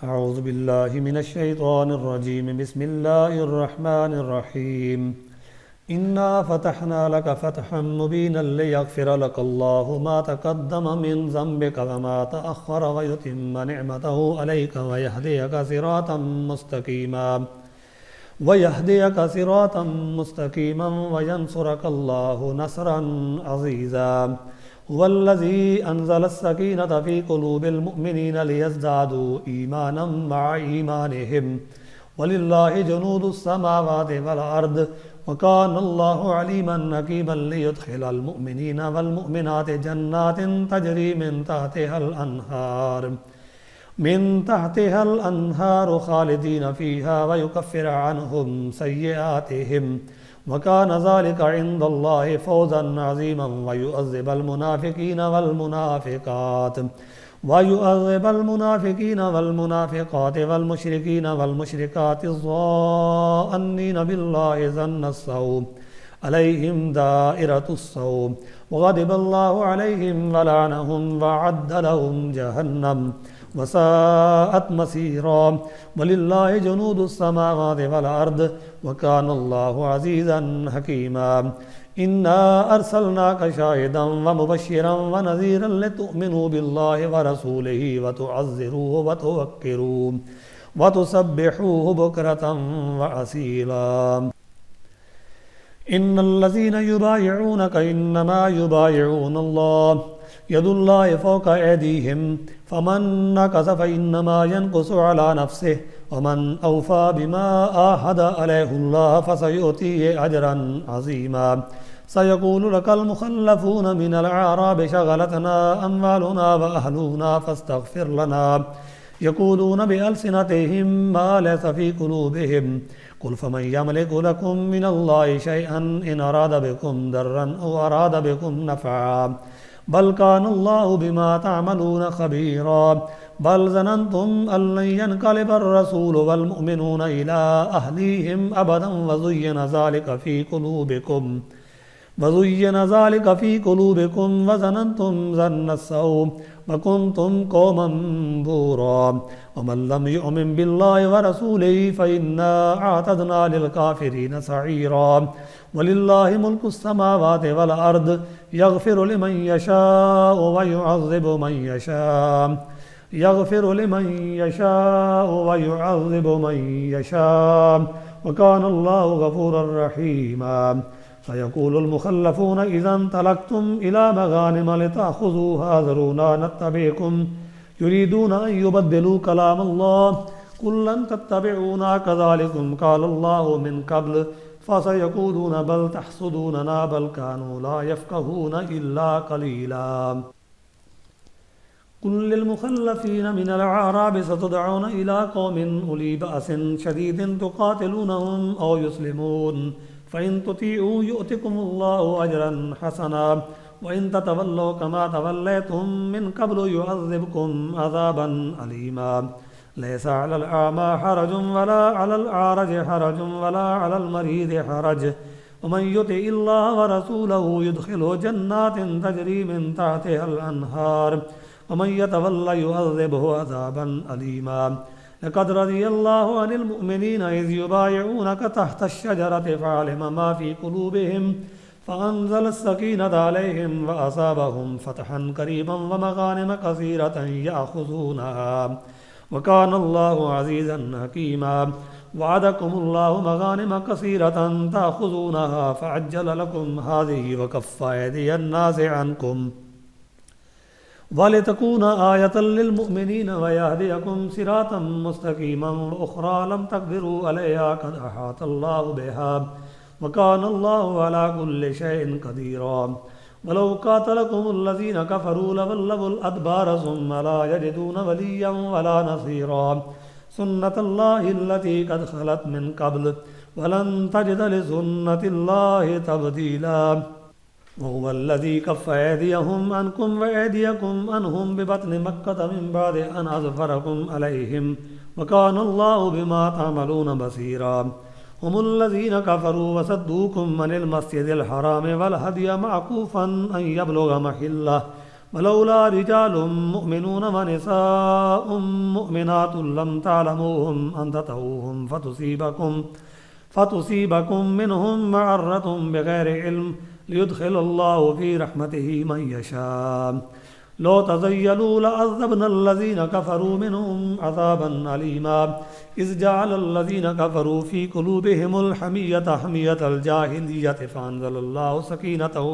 अऊज़ु बिल्लाहि मिनश्शैतानिर्रजीम बिस्मिल्लाहिर्रहमानिर्रहीम इन्ना फ़तहना लक फ़तहम मुबीनन लियग़फ़िर लकल्लाहु मा तक़द्दम मिन ज़ंबिका व मा तअख़्ख़र व युतिम्म निअमतहु अलैका वयहदियक वयंसुरकल्लाहु नस्रन अज़ीज़ा हुवल्लज़ी अंज़लस्सकीनत फ़ी क़ुलूबिल मुअमिनीन लियज़्दादू ईमानम मअ ईमानिहिम वलिल्लाहि जुनूदुस्समावाति वल अर्द वकानल्लाहु अलीमन हकीमन लियुदखिलल मुअमिनीन वल मुअमिनाति जन्नातिन तजरी मिन तहतिहल अन्हारु खालिदीन फ़ीहा वयुकफ्फिर अन्हुम सय्यिआतिहिम वकान ज़ालिका इंदल्लाहि फ़ौज़न अज़ीमन वयुअज़्ज़िबल मुनाफ़िक़ीन वल मुनाफ़िक़ात वल मुशरिकीन वल मुशरिकात ज़ान्नीन बिल्लाहि ज़न्नस्सऊ अलैहिम दाइरतुस्सऊ वग़ज़िबल्लाहु अलैहिम वलअनहुम वअद्द लहुम जहन्नम वसाअत मसीरा वलिल्लाहि जुनूदुस्समावाति वल अर्द वकानल्लाहु अज़ीज़न हकीमा इन्ना अर्सलनाका शाहिदन व मुबश्शिरन व नज़ीरन लितुअ्मिनू बिल्लाहि व रसूलिही व तुअज़्ज़िरूहु व तुवक्किरूहु व तुसब्बिहूहु बुक्रतन व असीला इन्नल्लज़ीना युबायिऊनका इन्नमा युबायिऊनल्लाह यदुल्लाहि फ़ौक़ा ऐदीहिम फ़मन नकस फ़इन्नमा यनकुसु अला नफ़्सिहि वमन औफ़ा बिमा आहद अलैहुल्लाह फ़सयु'तीहि अजरन अज़ीमा सयक़ूलु लकल मुख़ल्लफ़ून मिनल अअराबि शग़लतना अम्वालुना व अहलूना फ़स्तग़फ़िर लना यक़ूलून बिअल्सिनतिहिम मा लैसा फ़ी क़ुलूबिहिम क़ुल फ़मन यमलिकु लकुम मिनल्लाहि शैअन इन अरादा बिकुम दर्रन औ अरादा बिकुम नफ़अ बल कानल्लाहु बिमा तअमलून ख़बीरा बल ज़ननतुम अल्लन यनक़लिबर रसूलु वल मुअमिनूना इला अहलीहिम अबदन वज़ुय्यिना ज़ालिका फ़ी क़ुलूबिकुम वज़ननतुम ज़न्नस्सऊ वकुन्तुम क़ौमन बूरा वमन लम यु'मिन बिल्लाहि व रसूलिही फ़इन्ना अअतदना लिलकाफ़िरीन सईरा वलिल्लाहि मुल्कुस्समावाति वल अर्द यग़फ़िरु लिमन यशाअु व युअज़्ज़िबु मन यशाअ व कानल्लाहु गफ़ूरर रहीमा सयक़ूलुल मुख़ल्लफ़ून इज़ा इंतलक़्तुम इला मग़ानिम लितअख़ुज़ूहा ज़रूना नत्तबि'कुम युरीदूना अन युबद्दिलू कलामल्लाह क़ुल लन तत्तबि'ूना कज़ालिकुम क़ालल्लाहु मिन क़ब्ल फ़सयक़ूलून बल तहसुदूनना बल कानू ला यफ़क़हून इल्ला क़लीला क़ुल लिलमुख़ल्लफ़ीन मिनल अअराबि सतुदअून इला क़ौमिन उली बअसिन शदीदिन तुक़ातिलूनहुम औ युस्लिमून फ़इन तुतीऊ युअतिकुमुल्लाहु अजरन हसना व इन ततवल्लौ कमा तवल्लैतुम मिन क़ब्लु युअज़्ज़िबकुम अज़ाबन अलीमा लैसा अलल आमा हरजुन वला अलल आरज हरजुन वला अलल मरीज़ हरज वमन युतिइल्लाह व रसूलहु युदखिलहु जन्नातिन तजरी मिन तहतिहल अन्हार वमन यतवल्ला युअज़्ज़िबहु अज़ाबन अलीमा लक़द रज़ियल्लाहु अनिल मुअमिनीन इज़ युबायिऊनका तहतश शजरति फ़अलिम मा फ़ी क़ुलूबिहिम फ़अन्ज़लस्सकीनत अलैहिम व असाबहुम फ़तहन क़रीबन व मग़ानिम कसीरतन याख़ुज़ूनहा व कानल्लाहु अज़ीज़न हकीमा वअदकुमुल्लाहु मग़ानिम कसीरतन ताख़ुज़ूनहा फ़अज्जल लकुम हाज़िही व कफ़्फ़ ऐदियन नासि अन्कुम वलितकून आयतल लिलमुअमिनीन व यहदियकुम सिरातम मुस्तक़ीमन व उख़रा लम तक़दिरू अलैहा क़द अहातल्लाहु बिहा व कानल्लाहु अला कुल्लि शैइन क़दीरा वलौ क़ातलकुमुल्लज़ीन कफ़रू लवल्लवुल अदबार सुम्मा ला यजिदून वलिय्यन वला नसीरा सुन्नतल्लाहि अल्लती क़द ख़लत मिन क़ब्ल वलन तजिद लिसुन्नतिल्लाहि तब्दीला वहुवल्लज़ी कफ़्फ़ ऐदियहुम अन्कुम व ऐदियकुम अन्हुम बिबत्नि मक्कत मिन बअदि अन अज़फ़रकुम अलैहिम व कानल्लाहु बिमा तअमलून बसीरा हुमुल्लज़ीन कफ़रू व सद्दूकुम अनिल मस्जिदिल हराम वल हदिय मअकूफ़न अन यबलुग़ महिल्लह वलौला रिजालुम मुमिनून व निसाउम मुमिनातुन लम तालमूहुम अन ततऊहुम फतुसीबकुम मिनहुम मअर्रतुम बिगैरि इल्म लियुदखिलल्लाहु फी रहमतिही मन यशा लो तज़य्यलू लअज़्ज़बना अल्लज़ीना कफ़रू मिनहुम अज़ाबन अलीमा इज़ जअलल्लज़ीना कफ़रू फ़ी क़ुलूबिहिमुल हमिय्यत हमियतल जाहिलिय्यत फ़अंज़लल्लाहु सकीनतहु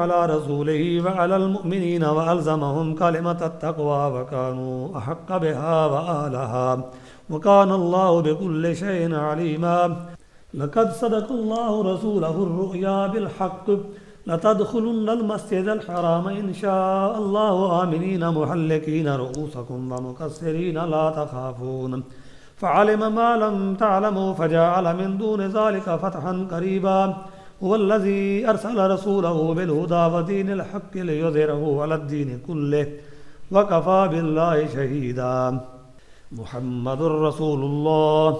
अला रसूलिही व अलल मुअमिनीन व अलज़महुम कलिमतत तक़वा व कानू अहक्क़ बिहा व आलहा व कानल्लाहु बिकुल्लि शैइन अलीमा लक़द सदक़ल्लाहु रसूलहु अर्रुया बिल हक़्क़ लतदखुलुन्नल मस्जिदल हराम इंशाअल्लाहु आमिनीन मुहल्लिकीन रुऊसकुम व मुक़स्सिरीन ला तख़ाफ़ून फ़अलिम मा लम तअलमू फ़जअल मिन दूनि ज़ालिका फ़तहन क़रीबा हुवल्लज़ी अरसल रसूलहु बिल हुदा व दीनिल हक़्क़ि लियुज़हिरहु अलद्दीनि कुल्लिहि व कफ़ा बिल्लाहि शहीदा मुहम्मदुर रसूलुल्लाह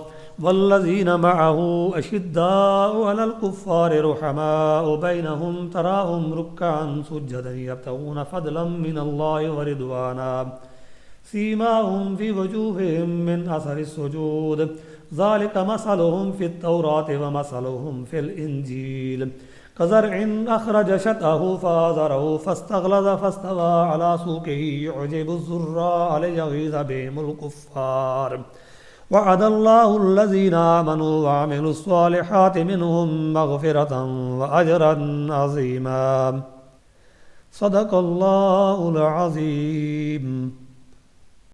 वल्लज़ीन मअहु अशिद्दाउ अलल कुफ़्फ़ारि रुहमाउ बैनहुम तराहुम रुक्कअन सुज्जदन यब्तगून फ़ज़लन मिनल्लाहि व रिदवाना सीमाहुम फ़ी वजूहिहिम मिन असरिस सुजूद ज़ालिका मसलुहुम फ़ित तौराति व मसलुहुम फ़िल इंजील कज़रइन अख़रज शतअहु फ़आज़रहु फ़स्तग़लज़ फ़स्तवा अला सूक़िही युअजिबु ज़ुर्राअ लियग़ीज़ बिहिमुल कुफ़्फ़ार वअदल्लाहु अल्लज़ीना आमनू व अमिलुस्सालिहाति मिनहुम मग़फ़िरतन व अजरन अज़ीमा सदक़ल्लाहुल अज़ीम।